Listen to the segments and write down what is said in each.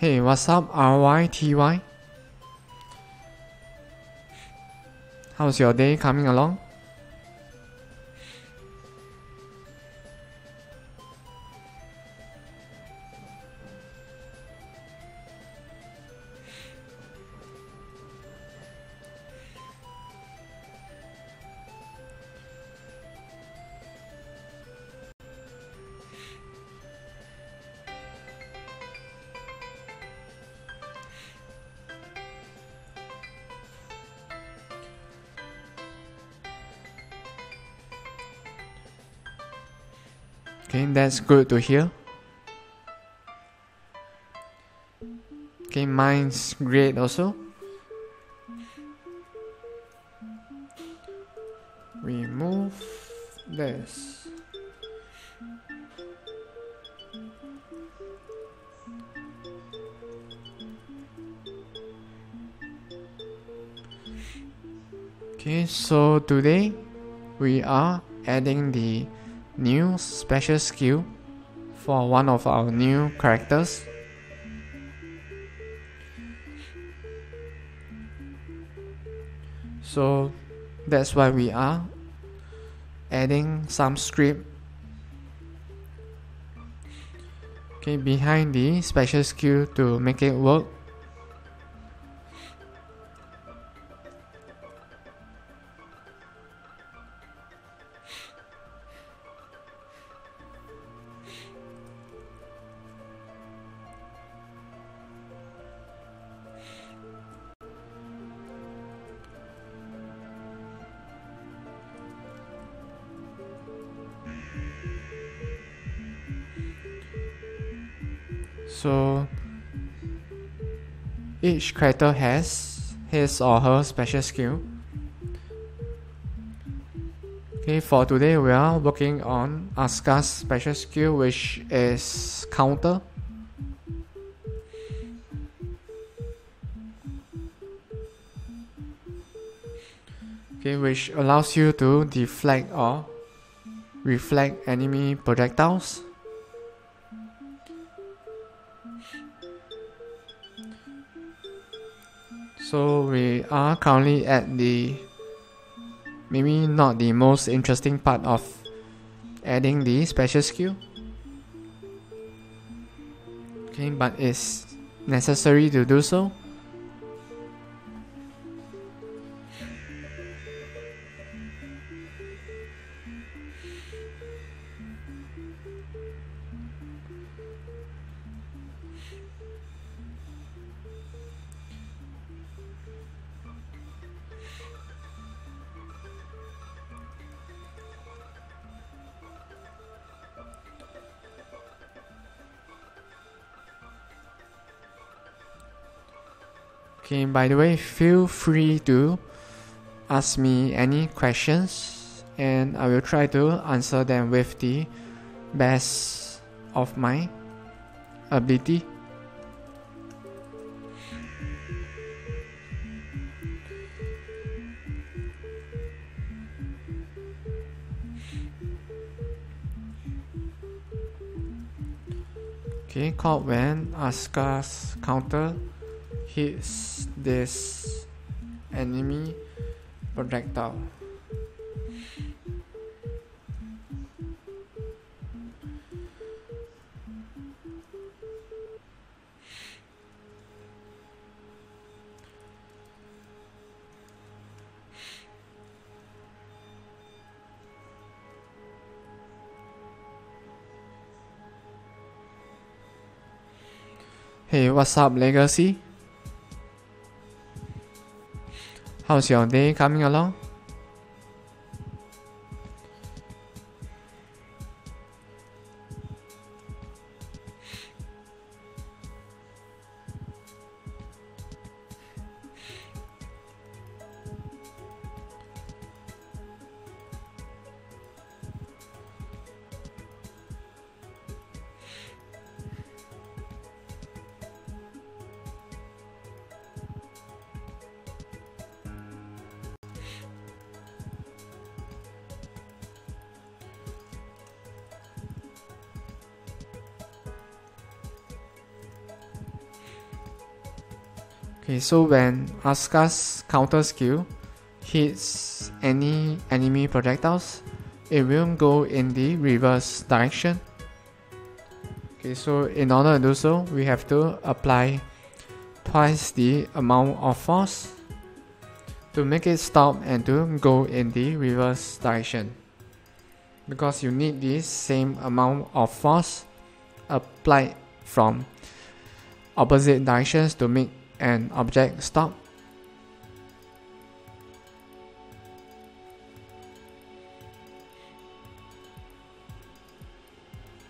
Hey, what's up, RYTY? How's your day coming along? Okay, that's good to hear. Okay, mine's great also. Remove this. Okay, so today we are adding the new special skill for one of our new characters. So that's why we are adding some script behind the special skill to make it work. So each character has his or her special skill. Okay, for today we are working on Asuka's special skill, which is counter. Okay, which allows you to deflect or reflect enemy projectiles. So we are currently at the maybe not the most interesting part of adding the special skill. Okay, but it's necessary to do so. Okay, by the way, feel free to ask me any questions and I will try to answer them with the best of my ability. Okay, called when Asuka's counter hits this enemy projectile. Hey, what's up, Legacy? How's your day coming along? Okay, so when Asuka's counter skill hits any enemy projectiles, it will go in the reverse direction. Okay, so in order to do so, we have to apply twice the amount of force to make it stop and to go in the reverse direction. Because you need the same amount of force applied from opposite directions to make an object stop.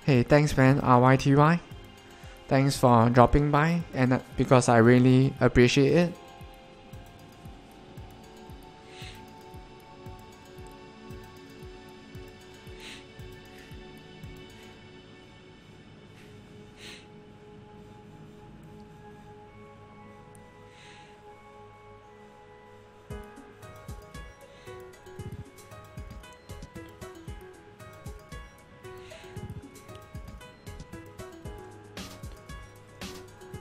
Hey, thanks man, RYTY. Thanks for dropping by, and because I really appreciate it.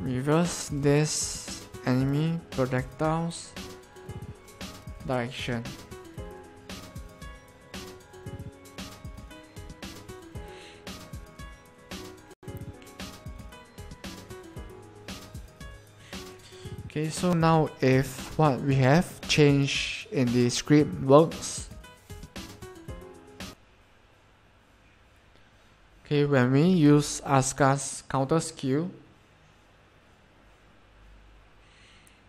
Reverse this enemy projectiles direction. Okay, so now if what we have changed in the script works, okay, when we use Asuka's counter skill,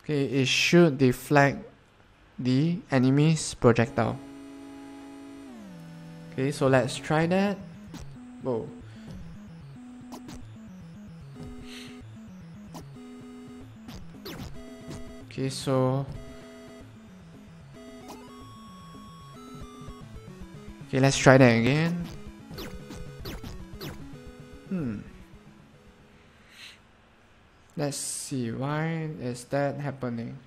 okay, it should deflect the enemy's projectile. Okay, so let's try that. Whoa. Okay, so okay, let's try that again. Let's see, why is that happening?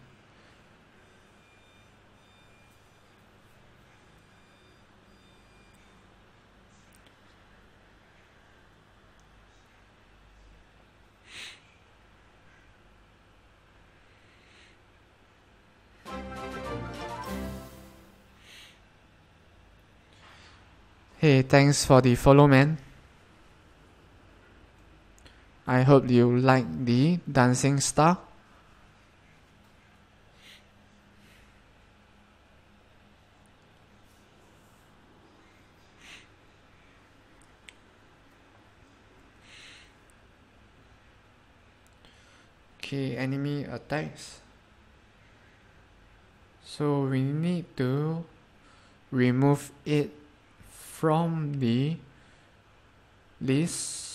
Hey, thanks for the follow, man. I hope you like the dancing star. Okay, enemy attacks. So we need to remove it from the list.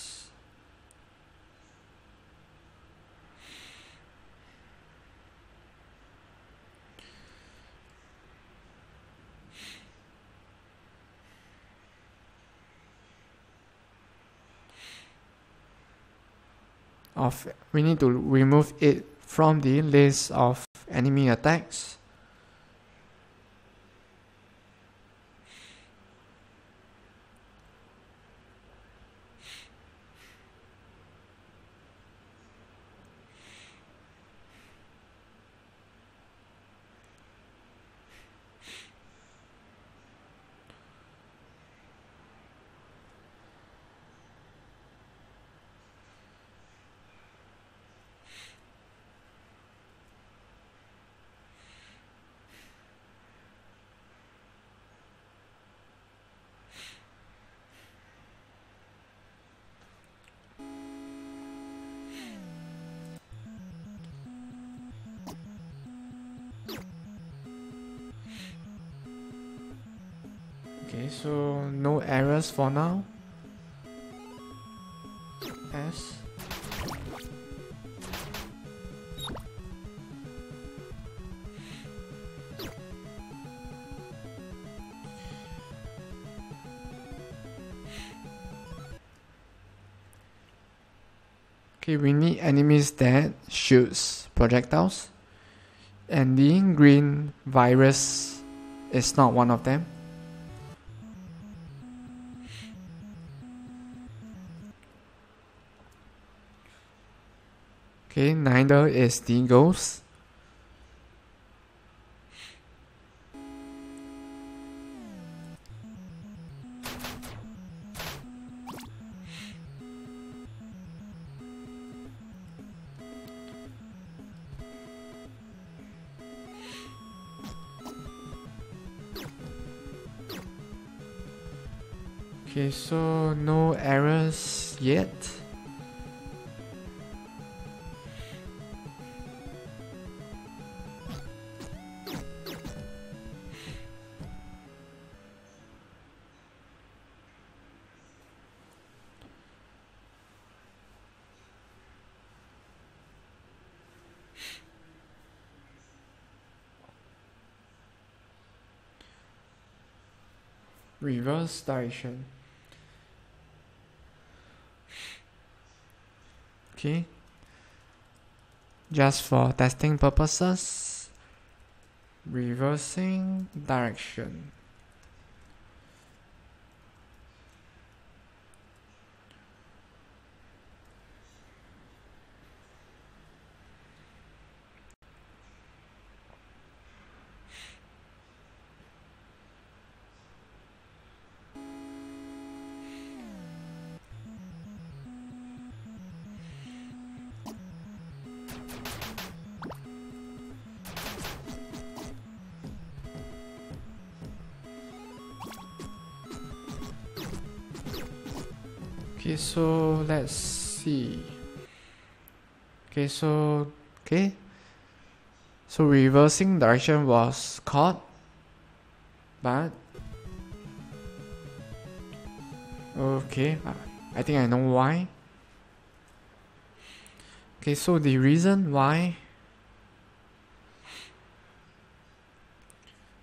We need to remove it from the list of enemy attacks. Okay, so no errors for now. S. Okay, we need enemies that shoots projectiles, and the green virus is not one of them. Okay, neither is the ghost. Okay, so no errors yet. Reverse direction. Okay, just for testing purposes, reversing direction. Okay, so let's see. Okay, so reversing direction was caught, but okay, I think I know why. Okay, so the reason why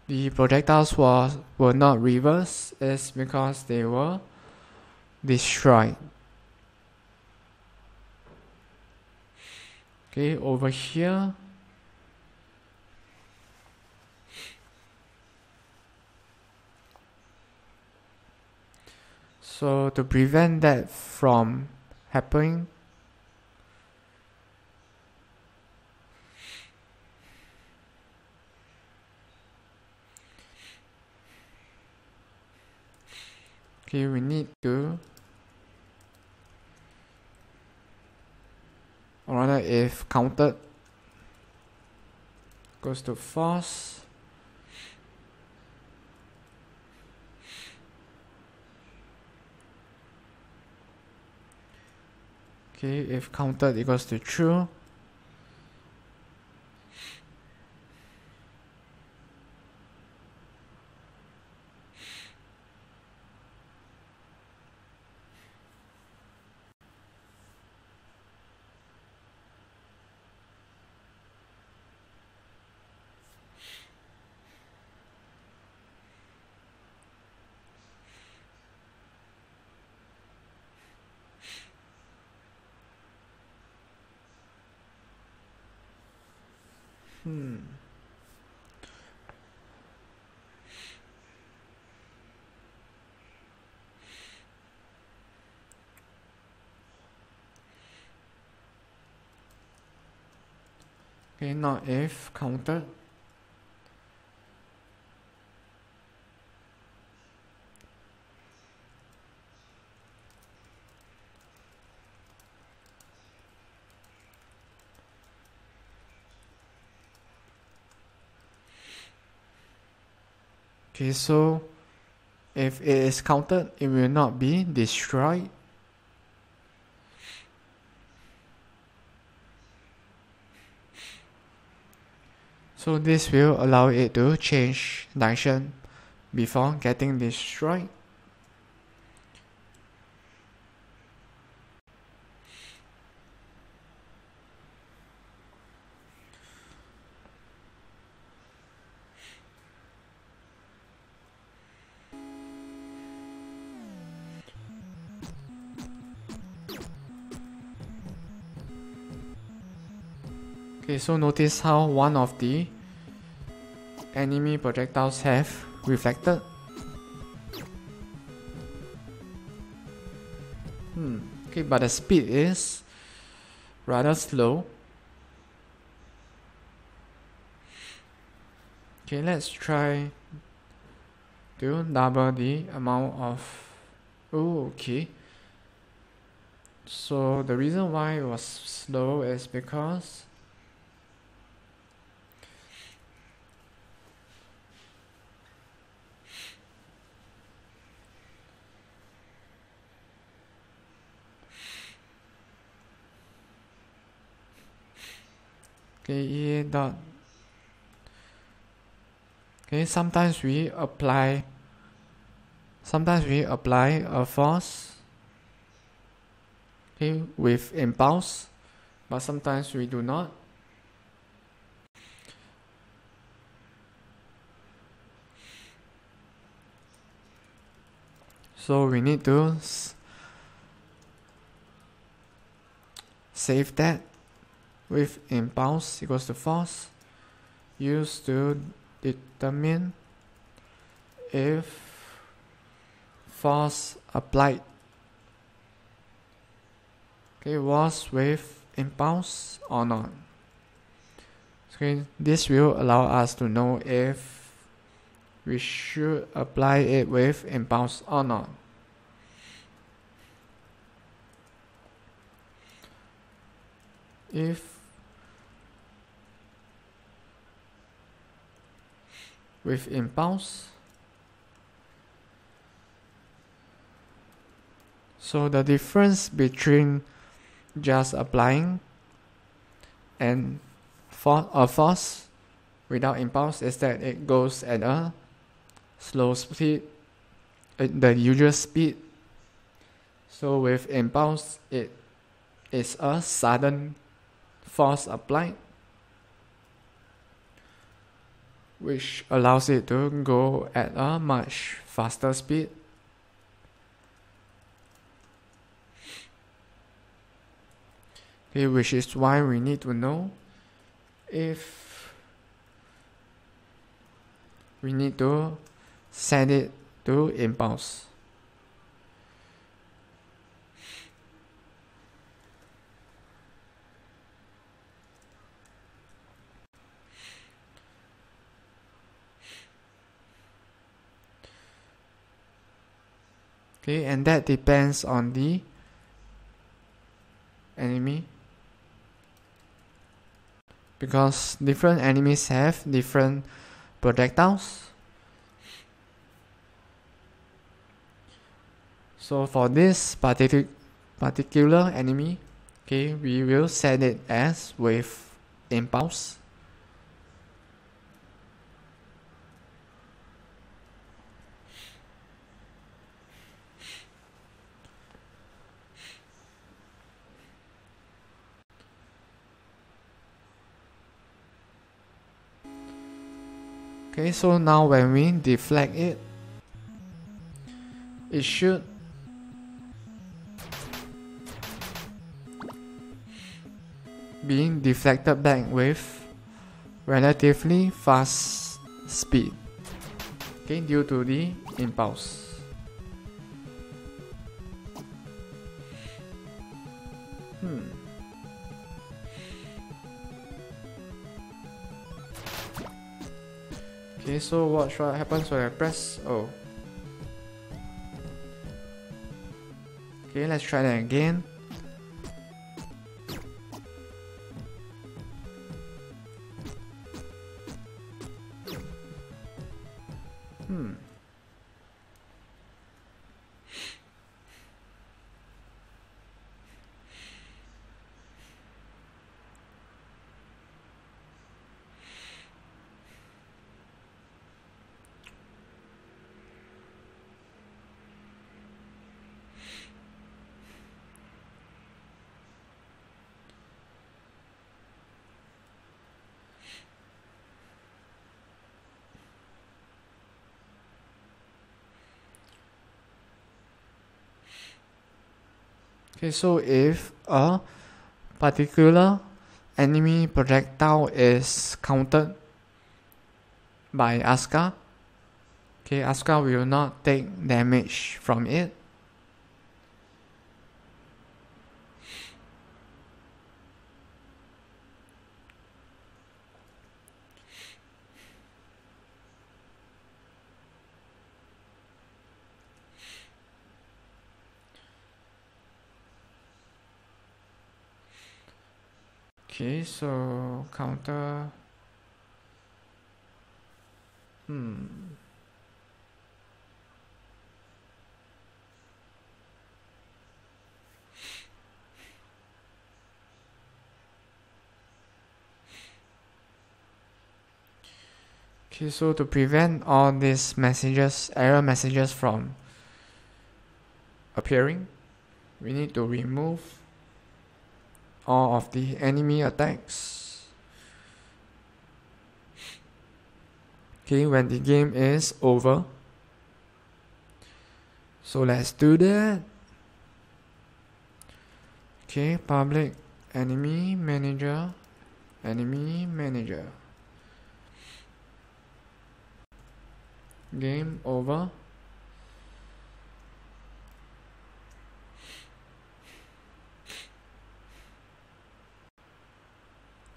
the projectiles were not reversed is because they were destroyed. Okay, over here, so to prevent that from happening, okay, we need to, or rather if counted goes to false, okay, if counted equals to true, okay, not if counted. Okay, so if it is counted, it will not be destroyed. So this will allow it to change direction before getting destroyed. Okay, so notice how one of the enemy projectiles have reflected. Okay, but the speed is rather slow. Okay, let's try to double the amount of... Oh, okay. So the reason why it was slow is because Okay, E dot. Okay, sometimes we apply a force, okay, with impulse, but sometimes we do not. So we need to save that with impulse equals to force, used to determine if force applied, okay, was with impulse or not. Okay, this will allow us to know if we should apply it with impulse or not. If with impulse, so the difference between just applying and a force without impulse is that it goes at a slow speed, the usual speed. So with impulse, it is a sudden force applied, which allows it to go at a much faster speed. Okay, which is why we need to know if we need to set it to impulse. Okay, and that depends on the enemy, because different enemies have different projectiles. So for this particular enemy, okay, we will set it as with impulse. Okay, so now when we deflect it, it should be deflected back with relatively fast speed, okay, due to the impulse. Okay, so what happens when I press O? Okay, let's try that again. Okay, so if a particular enemy projectile is countered by Asuka, okay, Asuka will not take damage from it. Okay, so counter. Okay, so to prevent all these messages, error messages from appearing, we need to remove all of the enemy attacks. Okay, when the game is over. So let's do that. Okay, public enemy manager. Game over.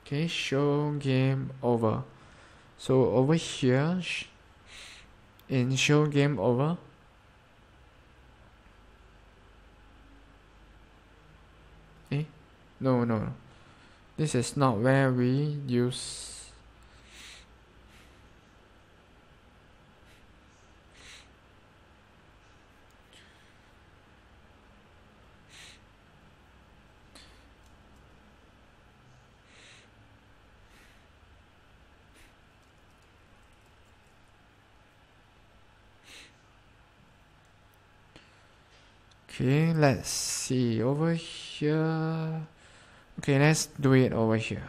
Okay, show game over. So over here, in show game over, no, this is not where we use. Okay, let's see over here. Okay, let's do it over here.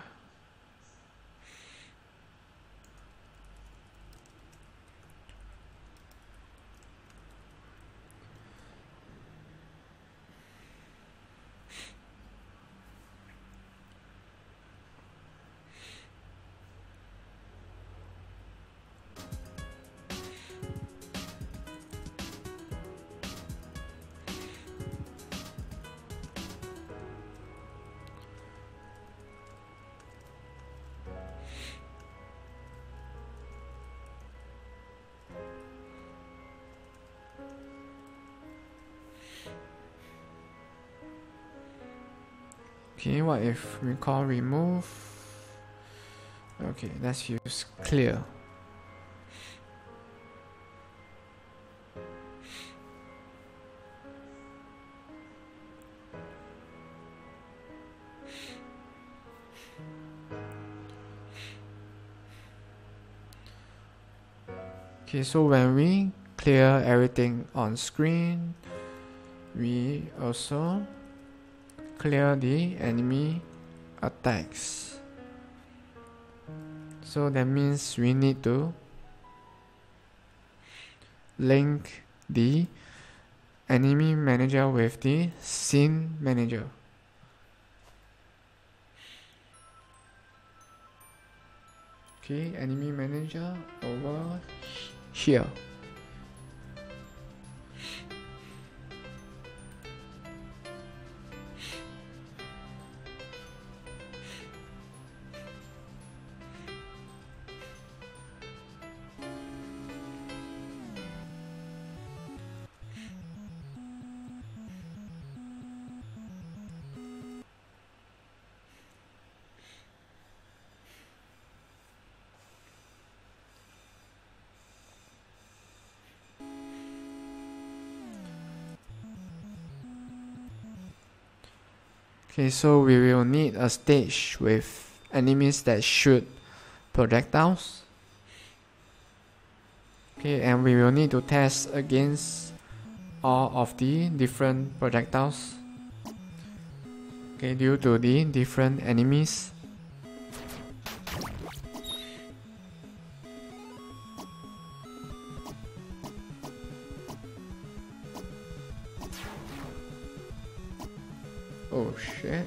Okay, what if we call remove? Okay, let's use clear. Okay, so when we clear everything on screen, we also clear the enemy attacks. So that means we need to link the enemy manager with the scene manager. Okay, enemy manager over here. Okay, so we will need a stage with enemies that shoot projectiles. Okay, and we will need to test against all of the different projectiles. Okay, due to the different enemies. Oh shit.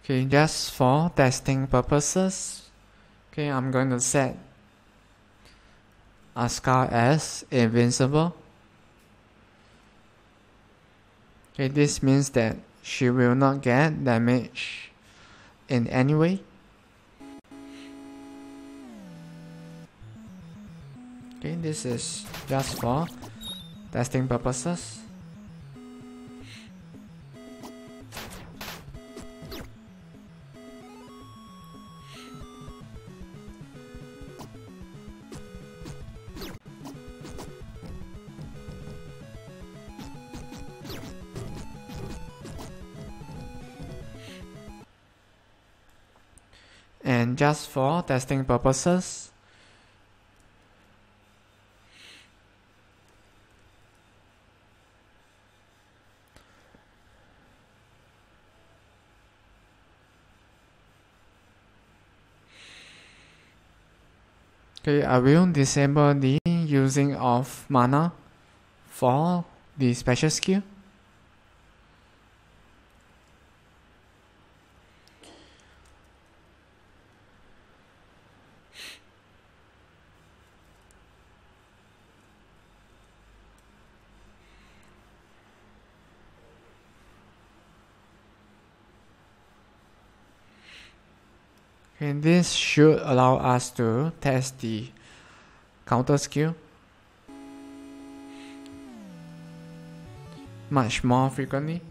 Okay, just for testing purposes, okay, I'm going to set Asuka as invincible. Okay, this means that she will not get damage in any way. Okay, this is just for testing purposes. And just for testing purposes, okay, I will disable the using of mana for the special skill. And this should allow us to test the counter skill much more frequently.